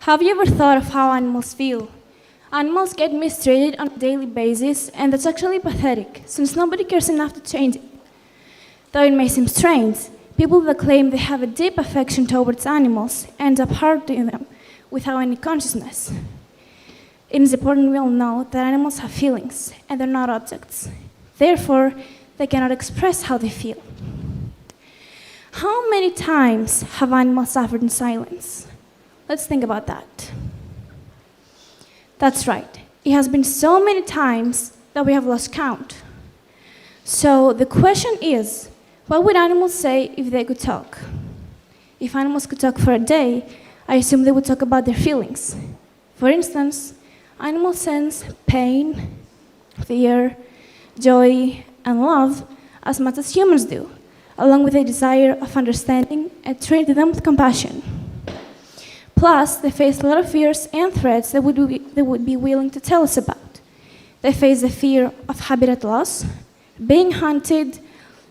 Have you ever thought of how animals feel? Animals get mistreated on a daily basis, and that's actually pathetic, since nobody cares enough to change it. Though it may seem strange, people that claim they have a deep affection towards animals end up hurting them without any consciousness. It is important we all know that animals have feelings, and they're not objects. Therefore, they cannot express how they feel. How many times have animals suffered in silence? Let's think about that. That's right. It has been so many times that we have lost count. So the question is, what would animals say if they could talk? If animals could talk for a day, I assume they would talk about their feelings. For instance, animals sense pain, fear, joy, and love as much as humans do, along with a desire of understanding and treating them with compassion. Plus, they face a lot of fears and threats they would be willing to tell us about. They face the fear of habitat loss, being hunted,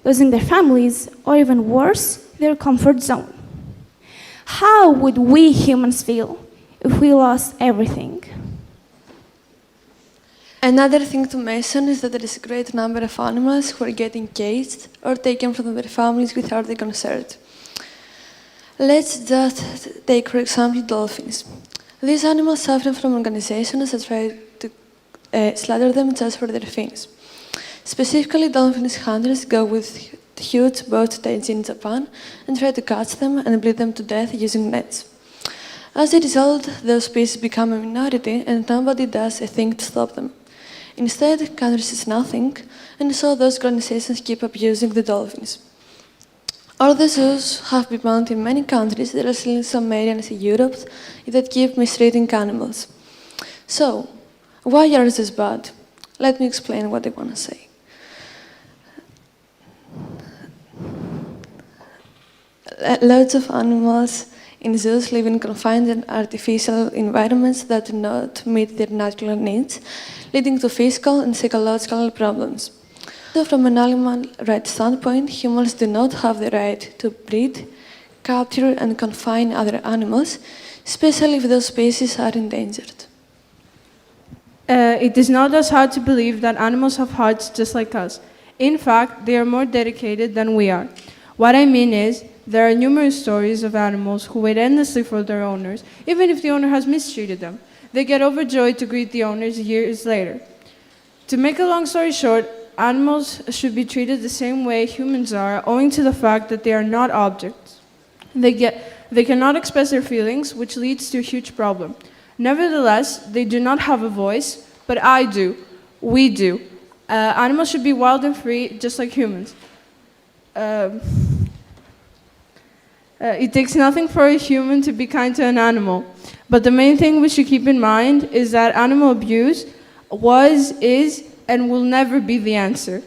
losing their families, or even worse, their comfort zone. How would we humans feel if we lost everything? Another thing to mention is that there is a great number of animals who are getting caged or taken from their families without their consent. Let's just take, for example, dolphins. These animals suffer from organizations that try to slaughter them just for their fins. Specifically, dolphins hunters go with huge boats staged in Japan and try to catch them and bleed them to death using nets. As a result, those species become a minority and nobody does a thing to stop them. Instead, countries is nothing, and so those organizations keep abusing the dolphins. Although zoos have been banned in many countries, there are still some areas in Europe that keep mistreating animals. So, why are zoos bad? Let me explain what I want to say. Lots of animals in zoos live in confined and artificial environments that do not meet their natural needs, leading to physical and psychological problems. So from an animal rights standpoint, humans do not have the right to breed, capture, and confine other animals, especially if those species are endangered. It is not as hard to believe that animals have hearts just like us. In fact, they are more dedicated than we are. What I mean is, there are numerous stories of animals who wait endlessly for their owners, even if the owner has mistreated them. They get overjoyed to greet the owners years later. To make a long story short, animals should be treated the same way humans are, owing to the fact that they are not objects. They cannot express their feelings, which leads to a huge problem. Nevertheless, they do not have a voice, but I do. We do. Animals should be wild and free, just like humans. It takes nothing for a human to be kind to an animal. But the main thing we should keep in mind is that animal abuse was, is, and will never be the answer.